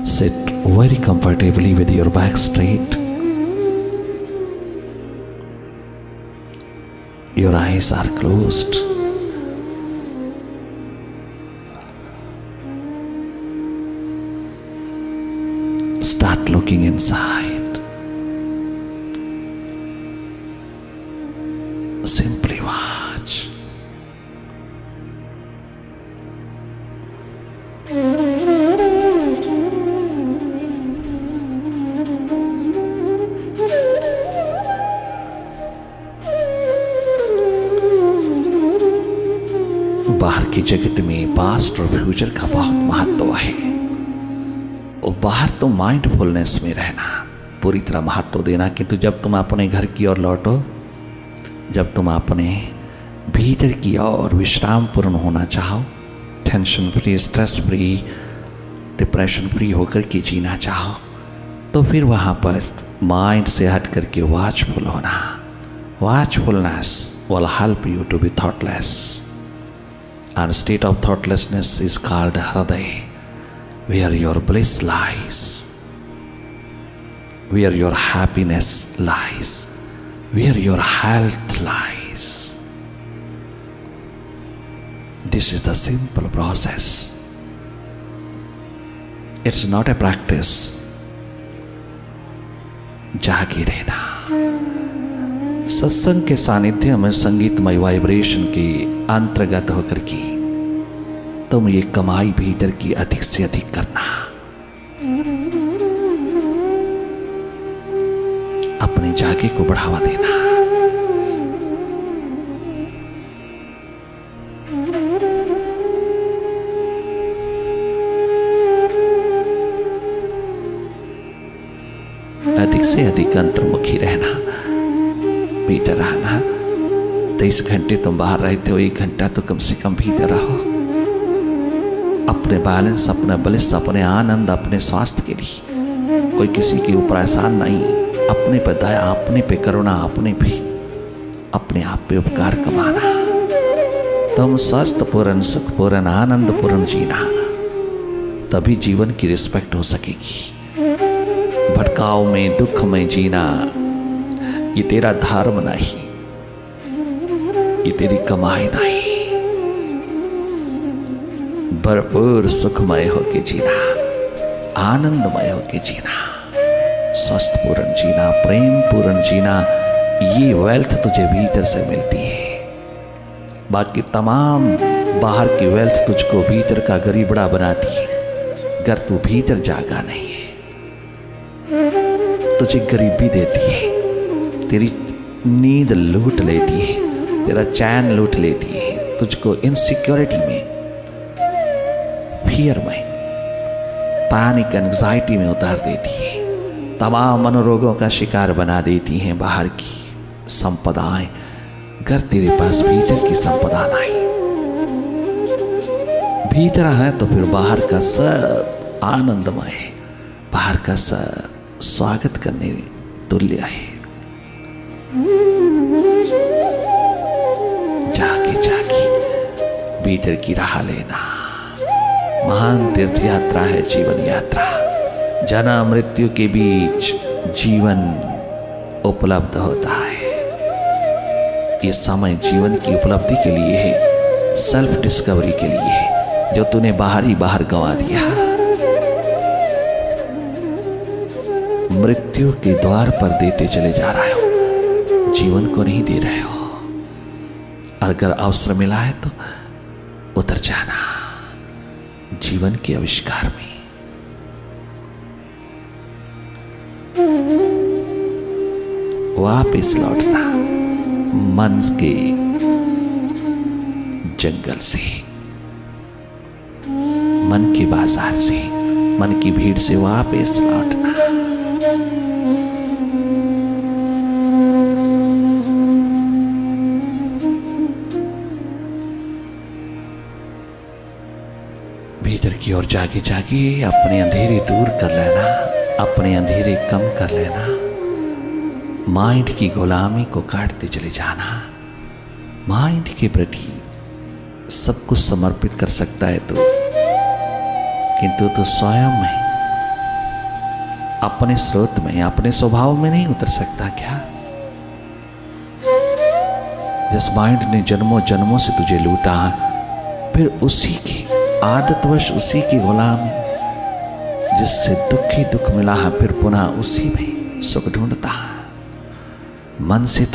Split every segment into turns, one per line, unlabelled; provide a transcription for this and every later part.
Sit very comfortably with your back straight. Your eyes are closed. Start looking inside. Simply watch. बाहर की जगत में past और future का बहुत महत्व है। और बाहर तो माइंडफुलनेस में रहना, पूरी तरह महत्व देना, किंतु जब तुम अपने घर की ओर लौटो, जब तुम अपने भीतर की ओर विश्राम पूर्ण होना चाहो, tension free, stress free, depression free होकर के जीना चाहो, तो फिर वहाँ पर माइंड से हट करके वॉचफुल होना। वॉचफुलनेस will help you to be thoughtless. And state of thoughtlessness is called Hriday, where your bliss lies, where your happiness lies, where your health lies. This is the simple process. It is not a practice. जागे रहना। सत्संग के सानिध्य में संगीतमय vibration के अंतर्गत होकर के तुम ये कमाई भीतर की अधिक से अधिक करना, अपने जागे को बढ़ावा देना। अधिक से अधिक अंतर्मुखी रहना, भीतर रहना। 23 घंटे तुम बाहर रहते हो, 1 घंटा तो कम से कम भीतर रहो। अपने बैलेंस, अपना बलिस, अपने आनंद, अपने स्वास्थ्य के लिए कोई किसी के ऊपर एहसान नहीं, अपने पे दया, अपने पे करुणा, अपने आप पे उपकार कमाना। तुम स्वस्थ पूर्ण, सुख पूर्ण, आनंद पूर्ण जीना, तभी जीवन की रिस्पेक्ट हो सकेगी। भटकाव में, दुख में जीना ये तेरा धर्म नहीं, ये तेरी कमाई नहीं। भरपूर सुखमय होके जीना, आनंदमय होके जीना, स्वस्थ पूर्ण जीना, प्रेम पूर्ण जीना, ये वेल्थ तुझे भीतर से मिलती है। बाकी तमाम बाहर की वेल्थ तुझको भीतर का गरीबड़ा बनाती है। अगर तू भीतर जागा नहीं है, तुझे गरीबी देती है, तेरी नींद लूट लेती है, तेरा चैन लूट लेती है, तुझको इनसिक्योरिटी में, फियर में, पैनिक, एंजाइटी में उतार देती है। तमाम मनोरोगों का शिकार बना देती हैं बाहर की संपदाएं। अगर तेरे पास भीतर की संपदा नहीं, भीतर है तो फिर बाहर का सब आनंदमय है, बाहर का सब स्वागत करने तुल्य है। जाके जाके भीतर की राह लेना। महान तीर्थ यात्रा है जीवन यात्रा। जन्म मृत्यु के बीच जीवन उपलब्ध होता है। ये समय जीवन की उपलब्धि के लिए है, सेल्फ डिस्कवरी के लिए है, जो तूने बाहर ही बाहर गंवा दिया। मृत्यु के द्वार पर देते चले जा रहे हो, जीवन को नहीं दे रहे हो। अगर अवसर मिला है तो उतर जाना जीवन के आविष्कार में। वापिस लौटना मन के जंगल से, मन के बाजार से, मन की भीड़ से वापिस लौटना। भीतर की ओर जागे जागे अपने अंधेरे दूर कर लेना, अपने अंधेरे कम कर लेना। माइंड की गुलामी को काटते चले जाना। माइंड के प्रति सब कुछ समर्पित कर सकता है तू, किंतु तो स्वयं में अपने स्रोत में, अपने स्वभाव में नहीं उतर सकता क्या? जिस माइंड ने जन्मों जन्मों से तुझे लूटा, फिर उसी की आदतवश, उसी की गुलामी, जिससे दुख ही दुख मिला है, फिर पुनः उसी में सुख ढूंढता है। मन से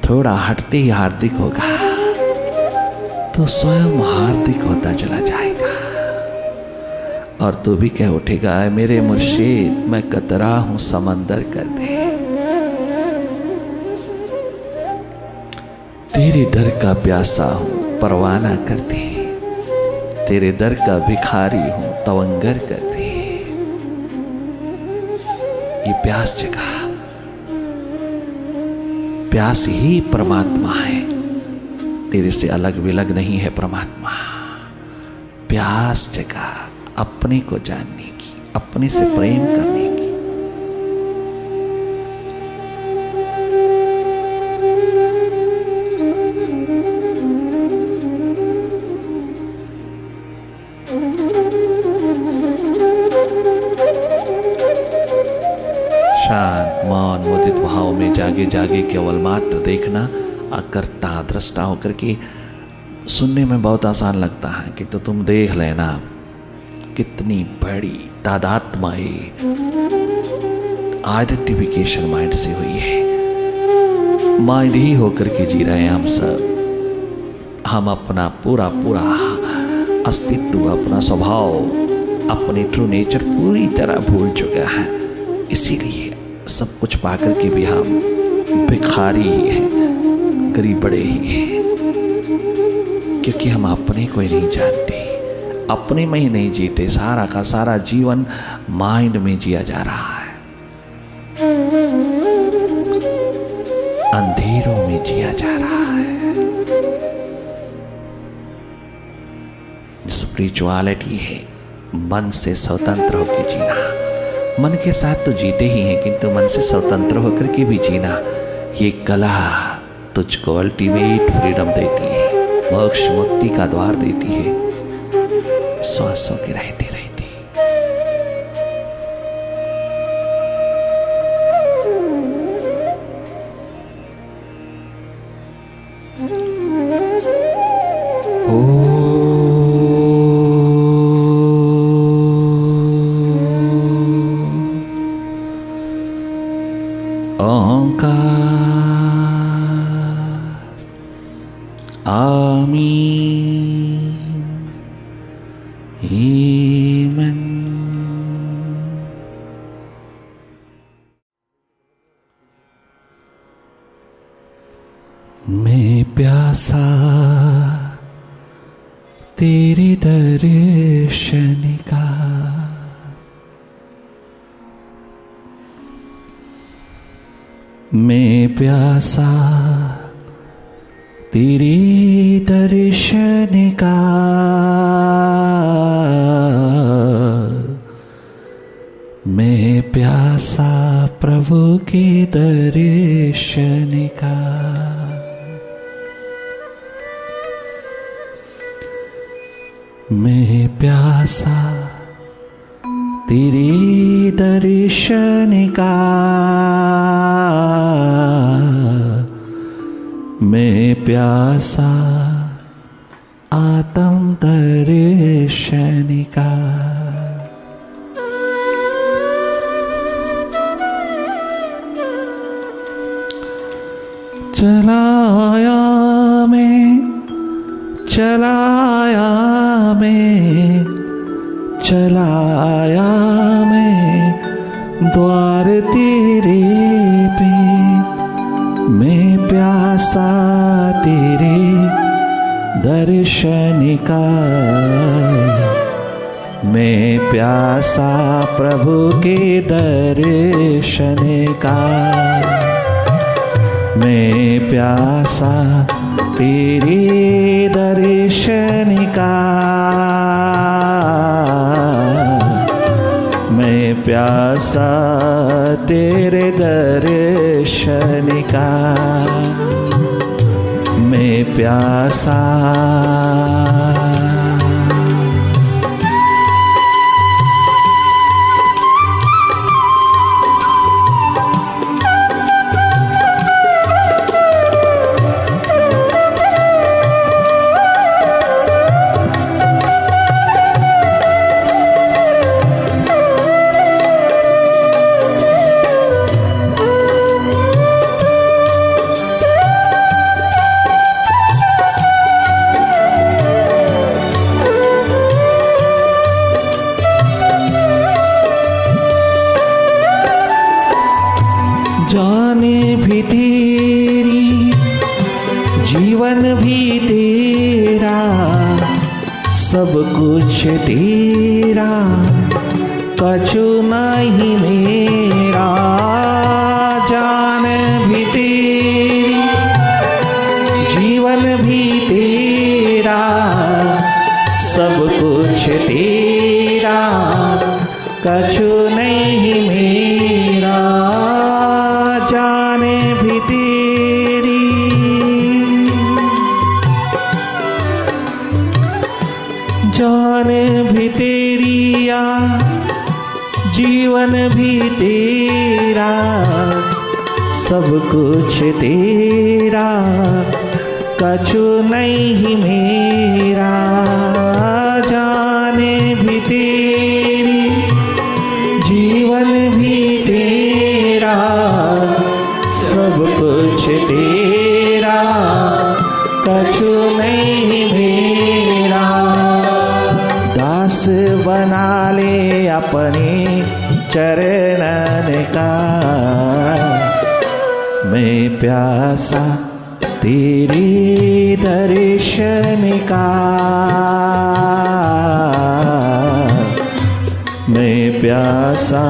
थोड़ा हटते ही हार्दिक होगा तो स्वयं हार्दिक होता चला जाएगा। और तू भी कह उठेगा, मेरे मुर्शिद मैं कतरा हूं समंदर कर दे। तेरे दर का प्यासा हूं परवाना कर दे, तेरे दर का भिखारी हूं तवंगर कर दे। ये प्यास जगा, प्यास ही परमात्मा है, तेरे से अलग विलग नहीं है परमात्मा। प्यास जगा अपने को जानने की, अपने से प्रेम करने की। शांत मौन मुदित भाव में जागे जागे केवल मात्र देखना, अकर्ता दृष्टा होकर के। सुनने में बहुत आसान लगता है कि तो तुम देख लेना कितनी बड़ी तादात्म्य आइडेंटिफिकेशन माइंड से हुई है। माइंड ही होकर के जी रहे हैं हम सब। हम अपना पूरा अस्तित्व, अपना स्वभाव, अपने ट्रू नेचर पूरी तरह भूल चुका है। इसीलिए सब कुछ पाकर के भी हम भिखारी ही हैं, गरीब बड़े ही हैं, क्योंकि हम अपने को ही नहीं जानते, अपने में ही नहीं जीते। सारा का सारा जीवन माइंड में जिया जा रहा है, अंधेरों में जिया जा रहा है। स्पिरिचुअलिटी है मन से स्वतंत्र होकर जीना। मन के साथ तो जीते ही हैं, किंतु मन से स्वतंत्र होकर के भी जीना, ये कला तुझको अल्टीमेट फ्रीडम देती है, मोक्ष मुक्ति का द्वार देती है, श्वासों के रहते रहते। मैं प्यासा तेरे दर्शन का, मैं प्यासा तेरे दर्शन का, मैं प्यासा प्रभु के दर्शन का। मैं प्यासा तेरे दर्शन का, मैं प्यासा आत्म दर्शन का। चलाया मैं द्वार तेरे पे, मैं प्यासा तेरे दर्शन का, मैं प्यासा प्रभु के दर्शन का, मैं प्यासा तेरे दर्शन का, मैं प्यासा तेरे दर्शन का, मैं प्यासा। कुछ तेरा कछु नहीं मेरा, जान भी तेरी जीवन भी तेरा, सब कुछ तेरा कछु नहीं मेरा, जान भी तेरी। जान भी तेरी या जीवन भी तेरा, सब कुछ तेरा कछु नहीं मेरा, जान भी तेरी जीवन भी तेरा, सब कुछ तेरा कछु नहीं मेरा। दास बना ले अपने चरणन का, मैं प्यासा तेरे दर्शन का, मैं प्यासा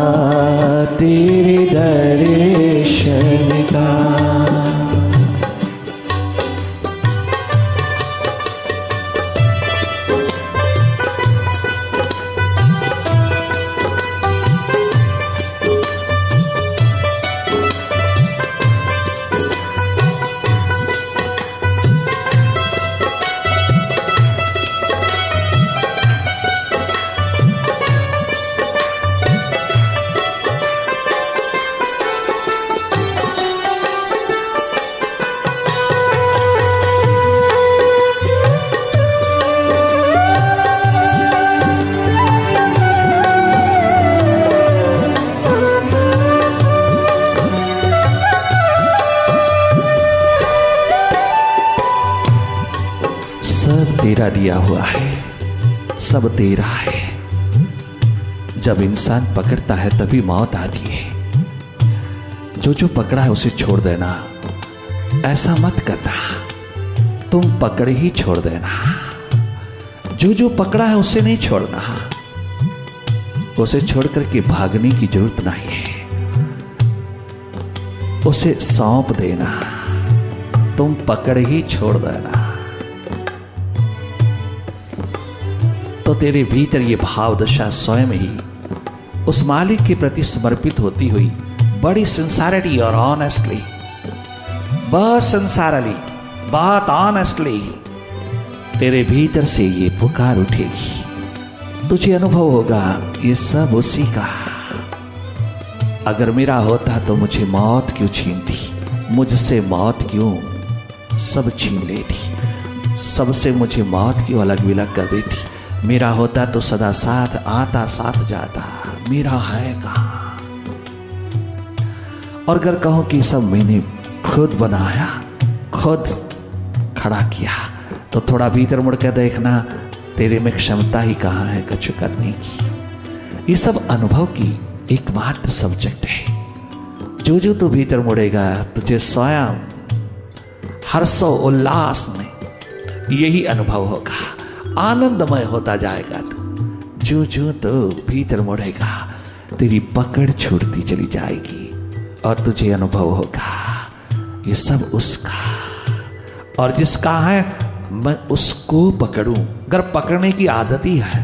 तेरे दर्शन का। तेरा दिया हुआ है, सब तेरा है। जब इंसान पकड़ता है तभी मौत आती है। जो जो पकड़ा है उसे छोड़ देना, ऐसा मत करना, तुम पकड़ ही छोड़ देना। जो जो पकड़ा है उसे नहीं छोड़ना, उसे छोड़ करके भागने की जरूरत नहीं है, उसे सौंप देना, तुम पकड़ ही छोड़ देना। तो तेरे भीतर ये भाव दशा स्वयं ही उस मालिक के प्रति समर्पित होती हुई बड़ी सिंसारिटी और ऑनेस्टली, बहुत सिंसारली, बहुत ऑनेस्टली तेरे भीतर से ये पुकार उठेगी। तुझे अनुभव होगा ये सब उसी का। अगर मेरा होता तो मुझे मौत क्यों छीनती, मुझसे मौत क्यों सब छीन लेती, सबसे मुझे मौत क्यों अलग विलग कर देती। मेरा होता तो सदा साथ आता साथ जाता, मेरा है कहाँ। और अगर कहो कि सब मैंने खुद बनाया, खुद खड़ा किया, तो थोड़ा भीतर मुड़ के देखना, तेरे में क्षमता ही कहाँ है कुछ करने की। ये सब अनुभव की एकमात्र सब्जेक्ट है। जो जो तू भीतर मुड़ेगा तुझे स्वयं हर्षो उल्लास में यही अनुभव होगा, आनंदमय होता जाएगा। तू जो जो तो भीतर मुड़ेगा तेरी पकड़ छूटती चली जाएगी और तुझे अनुभव होगा ये सब उसका, और जिसका है मैं उसको पकड़ूं। अगर पकड़ने की आदत ही है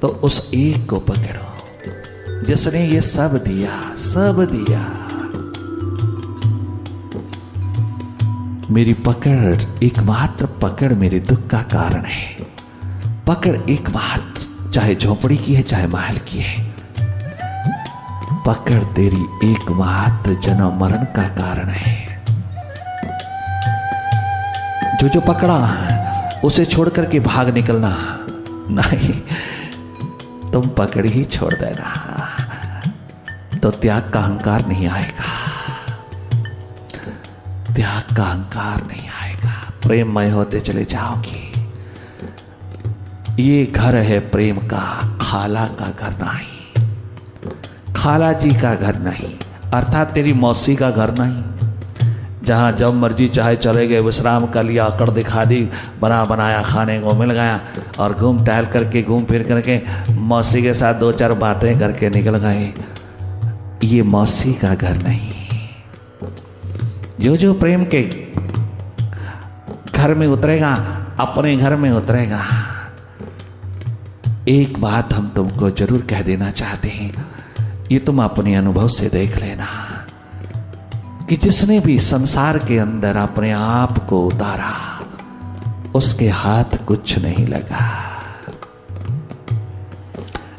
तो उस एक को पकड़ो जिसने ये सब दिया, सब दिया। मेरी पकड़, एकमात्र पकड़ मेरे दुख का कारण है। पकड़ एकमात्र, चाहे झोपड़ी की है चाहे महल की है, पकड़ तेरी एकमात्र जन्म मरण का कारण है। जो जो पकड़ा है उसे छोड़ करके भाग निकलना नहीं, तुम पकड़ ही छोड़ देना, तो त्याग का अहंकार नहीं आएगा, त्याग का अहंकार नहीं आएगा। प्रेममय होते चले जाओगी। ये घर है प्रेम का, खाला का घर नहीं, खाला जी का घर नहीं, अर्थात तेरी मौसी का घर नहीं, जहाँ जब मर्जी चाहे चले गए, विश्राम कर लिया, अकड़ दिखा दी, बना बनाया खाने को मिल गया और घूम टहल करके घूम फिर करके मौसी के साथ 2-4 बातें करके निकल गए। ये मौसी का घर नहीं। जो प्रेम के घर में उतरेगा, अपने घर में उतरेगा। एक बात हम तुमको जरूर कह देना चाहते हैं, ये तुम अपने अनुभव से देख लेना कि जिसने भी संसार के अंदर अपने आप को उतारा उसके हाथ कुछ नहीं लगा।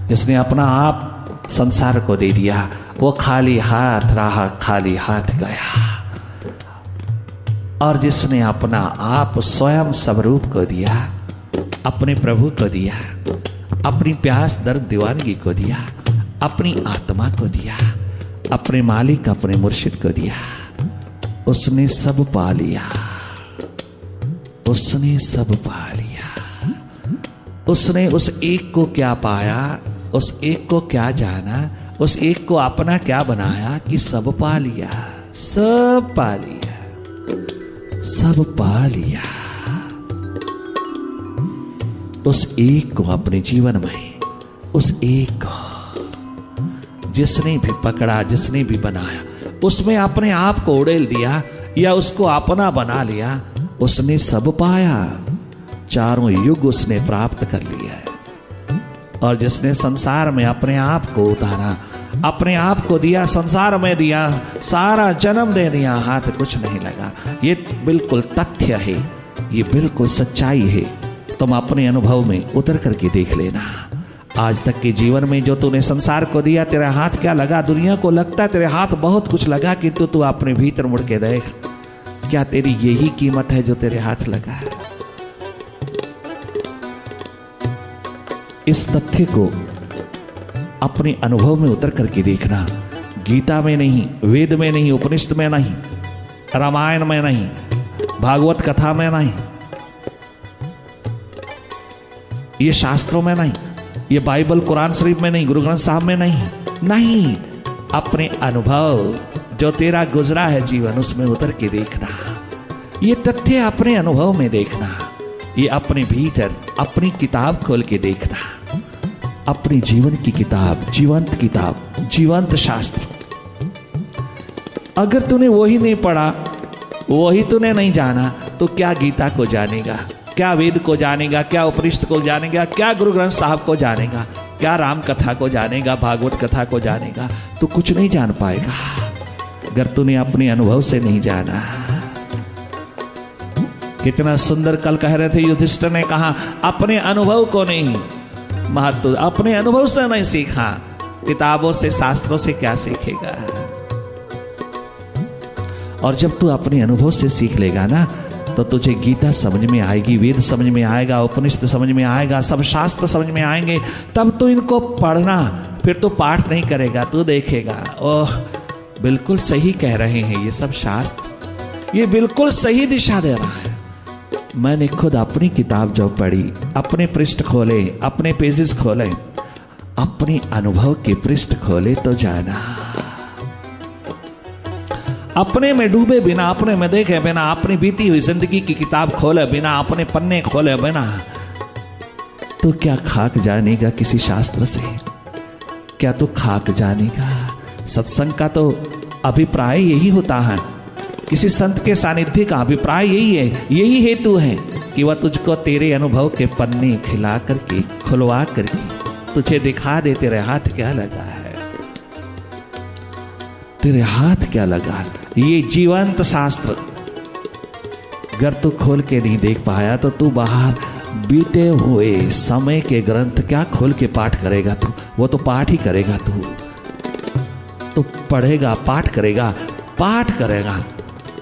जिसने अपना आप संसार को दे दिया वो खाली हाथ रहा, खाली हाथ गया। और जिसने अपना आप स्वयं स्वरूप को दिया, अपने प्रभु को दिया, अपनी प्यास दर्द दीवानगी को दिया, अपनी आत्मा को दिया, अपने मालिक अपने मुर्शिद को दिया, उसने सब पा लिया। उसने सब पा लिया। उसने उस एक को क्या पाया, उस एक को क्या जाना, उस एक को अपना क्या बनाया कि सब पा लिया, सब पा लिया, सब पा लिया। उस एक को अपने जीवन में, उस एक को जिसने भी पकड़ा, जिसने भी बनाया, उसमें अपने आप को उड़ेल दिया या उसको अपना बना लिया, उसने सब पाया। चारों युग उसने प्राप्त कर लिया है। और जिसने संसार में अपने आप को उतारा, अपने आप को दिया, संसार में दिया, सारा जन्म दे दिया, हाथ कुछ नहीं लगा। ये बिल्कुल तथ्य है, ये बिल्कुल सच्चाई है। तुम अपने अनुभव में उतर करके देख लेना। आज तक के जीवन में जो तूने संसार को दिया, तेरा हाथ क्या लगा? दुनिया को लगता तेरे हाथ बहुत कुछ लगा, किंतु तू अपने भीतर मुड़ के देख, क्या तेरी यही कीमत है जो तेरे हाथ लगा? इस तथ्य को अपने अनुभव में उतर करके देखना। गीता में नहीं, वेद में नहीं, उपनिषद में नहीं, रामायण में नहीं, भागवत कथा में नहीं, ये शास्त्रों में नहीं, ये बाइबल कुरान शरीफ में नहीं, गुरु ग्रंथ साहब में नहीं, नहीं, अपने अनुभव जो तेरा गुजरा है जीवन, उसमें उतर के देखना। ये तथ्य अपने अनुभव में देखना। ये अपने भीतर अपनी किताब खोल के देखना, अपनी जीवन की किताब, जीवंत किताब, जीवंत शास्त्र। अगर तूने वही नहीं पढ़ा, वही तूने नहीं जाना, तो क्या गीता को जानेगा, क्या वेद को जानेगा, क्या उपनिषद को जानेगा, क्या गुरु ग्रंथ साहब को जानेगा, क्या राम कथा को जानेगा, भागवत कथा को जानेगा? तो कुछ नहीं जान पाएगा अगर तूने अपने अनुभव से नहीं जाना। कितना सुंदर कल कह रहे थे, युधिष्ठिर ने कहा अपने अनुभव को नहीं, महत्व अपने अनुभव से नहीं सीखा, किताबों से शास्त्रों से क्या सीखेगा? और जब तू अपने अनुभव से सीख लेगा ना, तो तुझे गीता समझ में आएगी, वेद समझ में आएगा, उपनिषद समझ में आएगा, सब शास्त्र समझ में आएंगे। तब तो इनको पढ़ना, फिर तो पाठ नहीं करेगा, तू देखेगा ओह बिल्कुल सही कह रहे हैं ये सब शास्त्र, ये बिल्कुल सही दिशा दे रहा है। मैंने खुद अपनी किताब जब पढ़ी, अपने पृष्ठ खोले, अपने पेजेस खोले, अपने अनुभव के पृष्ठ खोले, तो जाना अपने में डूबे बिना, अपने में देखे बिना, अपनी बीती हुई जिंदगी की किताब खोले बिना, अपने पन्ने खोले बिना, तो क्या खाक जानेगा किसी शास्त्र से? क्या तो खाक जानेगा? सत्संग का तो अभिप्राय यही होता है, किसी संत के सानिध्य का अभिप्राय यही है, यही हेतु है कि वह तुझको तेरे अनुभव के पन्ने खिला करके, खुलवा करके तुझे दिखा दे तेरे हाथ क्या लगा है, तेरे हाथ क्या लगा। ये जीवंत शास्त्र अगर तू खोल के नहीं देख पाया, तो तू बाहर बीते हुए समय के ग्रंथ क्या खोल के पाठ करेगा? तू वो तो पाठ ही करेगा, तू पढ़ेगा, पाठ करेगा, पाठ करेगा,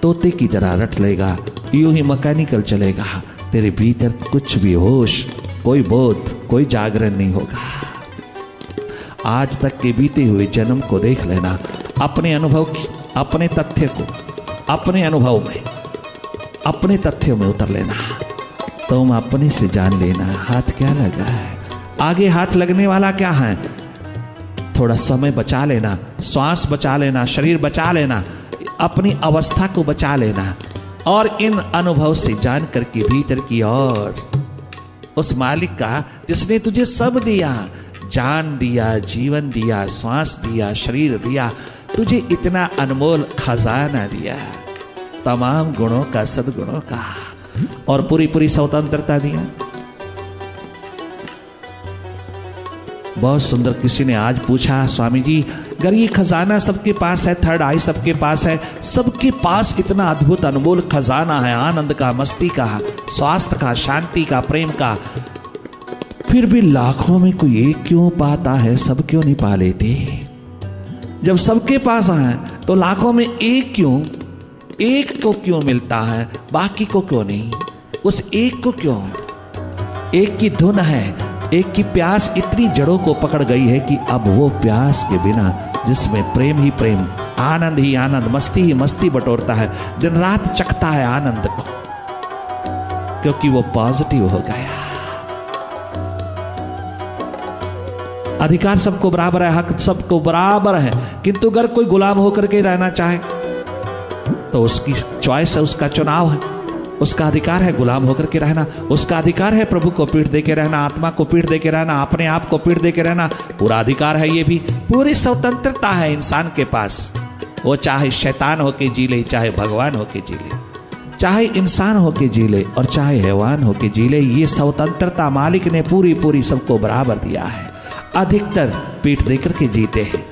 तोते की तरह रट लेगा, यूं ही मैकेनिकल चलेगा। तेरे भीतर कुछ भी होश, कोई बोध, कोई जागरण नहीं होगा। आज तक के बीते हुए जन्म को देख लेना, अपने अनुभव की, अपने तथ्य को अपने अनुभव में, अपने तथ्यों में उतर लेना। तुम अपने से जान लेना हाथ क्या लगा है। आगे हाथ लगने वाला क्या है? थोड़ा समय बचा लेना, श्वास बचा लेना, शरीर बचा लेना, अपनी अवस्था को बचा लेना और इन अनुभव से जान करके भीतर की ओर उस मालिक का जिसने तुझे सब दिया, जान दिया, जीवन दिया, श्वास दिया, शरीर दिया, तुझे इतना अनमोल खजाना दिया, तमाम गुणों का, सद्गुणों का, और पूरी पूरी स्वतंत्रता दिया। बहुत सुंदर। किसी ने आज पूछा, स्वामी जी अगर ये खजाना सबके पास है, थर्ड आई सबके पास है, सबके पास इतना अद्भुत अनमोल खजाना है, आनंद का, मस्ती का, स्वास्थ्य का, शांति का, प्रेम का, फिर भी लाखों में कोई एक क्यों पाता है, सब क्यों नहीं पा लेते? जब सबके पास है तो लाखों में एक क्यों, एक को क्यों मिलता है, बाकी को क्यों नहीं? उस एक को क्यों? एक की धुन है, एक की प्यास इतनी जड़ों को पकड़ गई है कि अब वो प्यास के बिना, जिसमें प्रेम ही प्रेम, आनंद ही आनंद, मस्ती ही मस्ती बटोरता है, दिन रात चखता है आनंद को, क्योंकि वो पॉजिटिव हो गया। अधिकार सबको बराबर है, हक सबको बराबर है, किंतु अगर कोई गुलाम होकर के रहना चाहे तो उसकी चॉइस है, उसका चुनाव है, उसका अधिकार है गुलाम होकर के रहना, उसका अधिकार है प्रभु को पीठ दे के रहना, आत्मा को पीठ दे के रहना, अपने आप को पीठ दे के रहना, पूरा अधिकार है। ये भी पूरी स्वतंत्रता है इंसान के पास। वो चाहे शैतान होके जी ले, चाहे भगवान होके जी ले, चाहे इंसान होके जी ले और चाहे हैवान होके जी ले, ये स्वतंत्रता मालिक ने पूरी पूरी सबको बराबर दिया है। अधिकतर पीठ दे करके जीते हैं,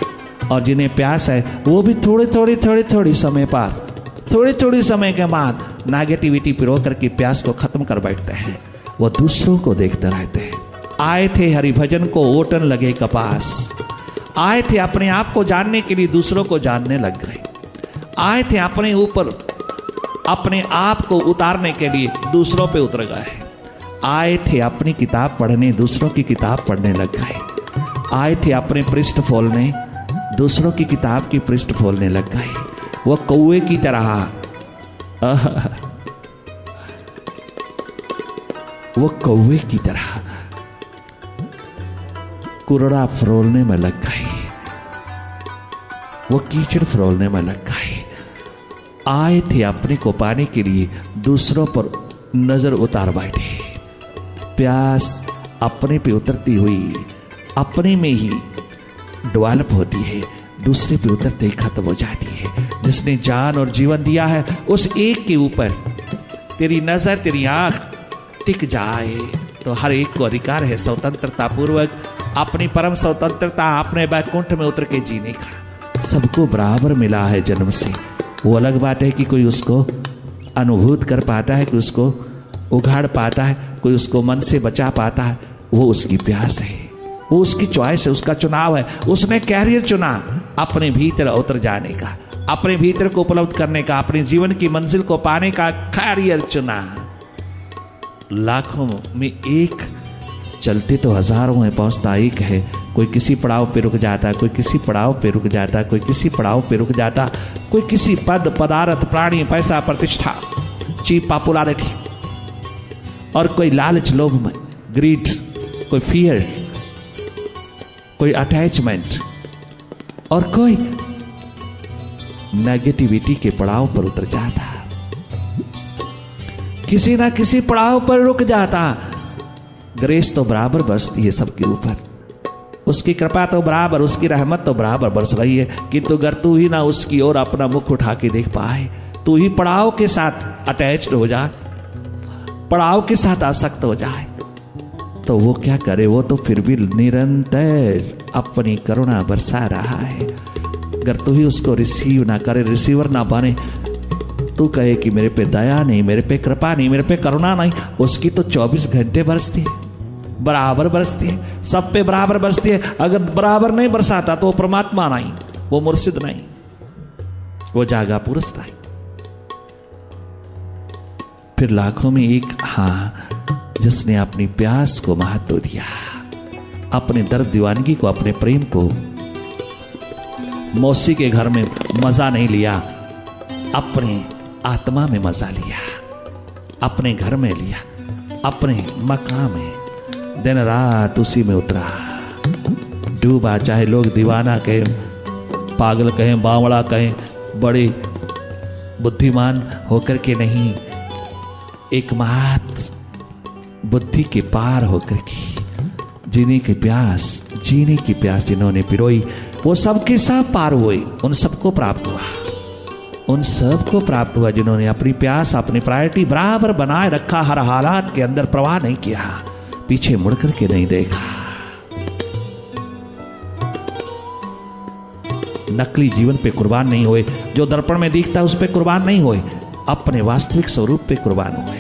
और जिन्हें प्यास है वो भी थोड़ी समय पर, थोड़ी समय के बाद नेगेटिविटी पिरो करके प्यास को खत्म कर बैठते हैं। वो दूसरों को देखते रहते हैं। आए थे हरिभजन को ओटन लगे कपास, आए थे अपने आप को जानने के लिए, दूसरों को जानने लग गए। आए थे अपने ऊपर अपने आप को उतारने के लिए, दूसरों पे उतर गए। आए थे अपनी किताब पढ़ने, दूसरों की किताब पढ़ने लग गए। आए थे अपने पृष्ठ खोलने, दूसरों की किताब की पृष्ठ खोलने लग गए। वो कौवे की तरह, वो कौवे की तरह कुरड़ा फरोलने में लग गए, वो कीचड़ फरोलने में लग गए। आए थे अपने को पाने के लिए, दूसरों पर नजर उतार बैठे। प्यास अपने पे उतरती हुई अपने में ही डेवलप होती है, दूसरे पे उतरते ही खत्म हो जाती है। जिसने जान और जीवन दिया है उस एक के ऊपर तेरी नजर, तेरी आंख टिक जाए तो हर एक को अधिकार है स्वतंत्रता पूर्वक अपनी परम स्वतंत्रता अपने बैकुंठ में उतर के जीने का। सबको बराबर मिला है जन्म से। वो अलग बात है कि कोई उसको अनुभूत कर पाता है, कोई उसको उघाड़ पाता है, कोई उसको मन से बचा पाता है, वो उसकी प्यास है, वो उसकी चॉइस है, उसका चुनाव है। उसने कैरियर चुना अपने भीतर उतर जाने का, अपने भीतर को उपलब्ध करने का, अपने जीवन की मंजिल को पाने का कैरियर चुना। लाखों में एक, चलते तो हजारों है, पहुंचता एक है। कोई किसी पड़ाव पे रुक जाता, कोई किसी पड़ाव पे रुक जाता, कोई किसी पड़ाव पे रुक जाता, कोई किसी पद, पदार्थ, प्राणी, पैसा, प्रतिष्ठा, चीप पॉपुलैरिटी, और कोई लालच, लोभ में, ग्रीड, कोई फियर, कोई अटैचमेंट, और कोई नेगेटिविटी के पड़ाव पर उतर जाता, किसी ना किसी पड़ाव पर रुक जाता। ग्रेस तो बराबर बरसती है सबके ऊपर, उसकी कृपा तो बराबर, उसकी रहमत तो बराबर बरस रही है, किंतु अगर तू ही ना उसकी ओर अपना मुख उठा के देख पाए, तू ही पड़ाव के साथ अटैच्ड हो जाए, पड़ाव के साथ आसक्त हो जाए, तो वो क्या करे? वो तो फिर भी निरंतर अपनी करुणा बरसा रहा है। अगर तू ही उसको रिसीव ना करे, रिसीवर ना बने, तू कहे कि मेरे पे दया नहीं, मेरे पे कृपा नहीं, मेरे पे करुणा नहीं, उसकी तो 24 घंटे बरसती है, बराबर बरसती है, सब पे बराबर बरसती है। अगर बराबर नहीं बरसाता तो वो परमात्मा नहीं, वो मुर्शिद नहीं, वो जागा पुरुष नहीं। फिर लाखों में एक, हाँ, जिसने अपनी प्यास को महत्व दिया, अपने दर्द दीवानगी को, अपने प्रेम को, मौसी के घर में मजा नहीं लिया, अपने आत्मा में मजा लिया, अपने घर में लिया, अपने मकाम में दिन रात उसी में उतरा, डूबा। चाहे लोग दीवाना कहें, पागल कहें, बावड़ा कहें, बड़े बुद्धिमान होकर के नहीं, एक मात बुद्धि के पार होकर के जीने की प्यास जिन्होंने पिरोई वो सबके सब पार हुए। उन सबको प्राप्त हुआ जिन्होंने अपनी प्यास, अपनी प्रायोरिटी बराबर बनाए रखा, हर हालात के अंदर प्रवाह नहीं किया, पीछे मुड़ करके नहीं देखा। नकली जीवन पे कुर्बान नहीं हुए, जो दर्पण में दिखता है उस पे कुर्बान नहीं हुए, अपने वास्तविक स्वरूप पे कुर्बान हुए,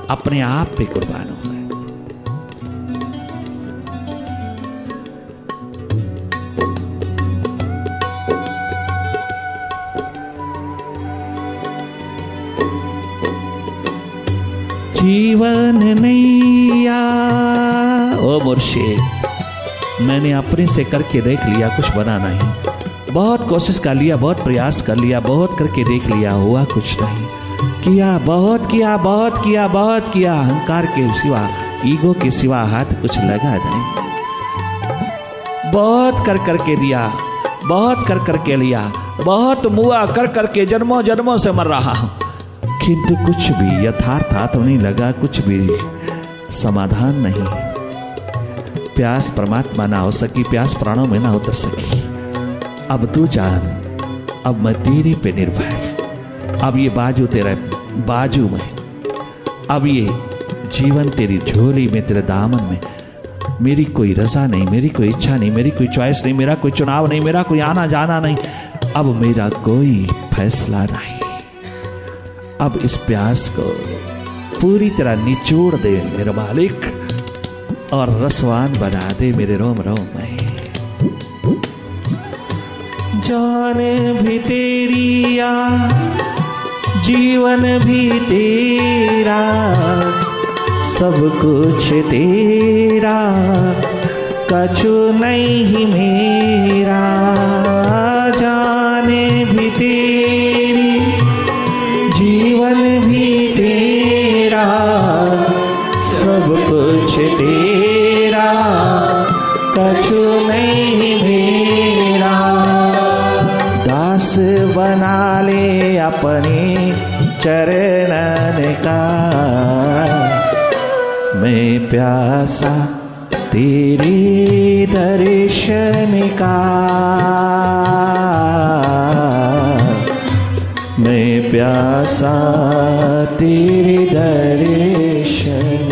अपने आप पे कुर्बान हुए। जीवन नैया ओ मुर्शिद, मैंने अपने से करके देख लिया, कुछ बना नहीं। बहुत कोशिश कर लिया, बहुत प्रयास कर लिया, बहुत करके देख लिया, हुआ कुछ नहीं। किया, बहुत किया, अहंकार के सिवा, ईगो के सिवा हाथ कुछ लगा नहीं। बहुत कर करके दिया, बहुत कर करके लिया, बहुत मुआ कर करके जन्मों जन्मों से मर रहा हूं, किंतु कुछ भी यथार्थ हाथ नहीं लगा, कुछ भी समाधान नहीं। प्यास परमात्मा ना हो सकी, प्यास प्राणों में ना उतर सकी। अब तू जान, अब मैं तेरे पे निर्भर, अब ये बाजू तेरा बाजू में, अब ये जीवन तेरी झोली में, तेरे दामन में। मेरी कोई रजा नहीं, मेरी कोई इच्छा नहीं, मेरी कोई चॉइस नहीं, मेरा कोई चुनाव नहीं, मेरा कोई आना जाना नहीं, अब मेरा कोई फैसला नहीं। अब इस प्यास को पूरी तरह निचोड़ दे मेरा मालिक, और रसवान बना दे मेरे रोम रोम में। जान भी तेरी या जीवन भी तेरा, सब कुछ तेरा, कछु नहीं मेरा। जान भी तेरी, जीवन भी तेरा, सब कुछ तेरा, कछु नहीं मेरा। दास बना ले अपने चरणन का, मैं प्यासा तेरे दर्शन का, मैं प्यासा तेरे दर्शन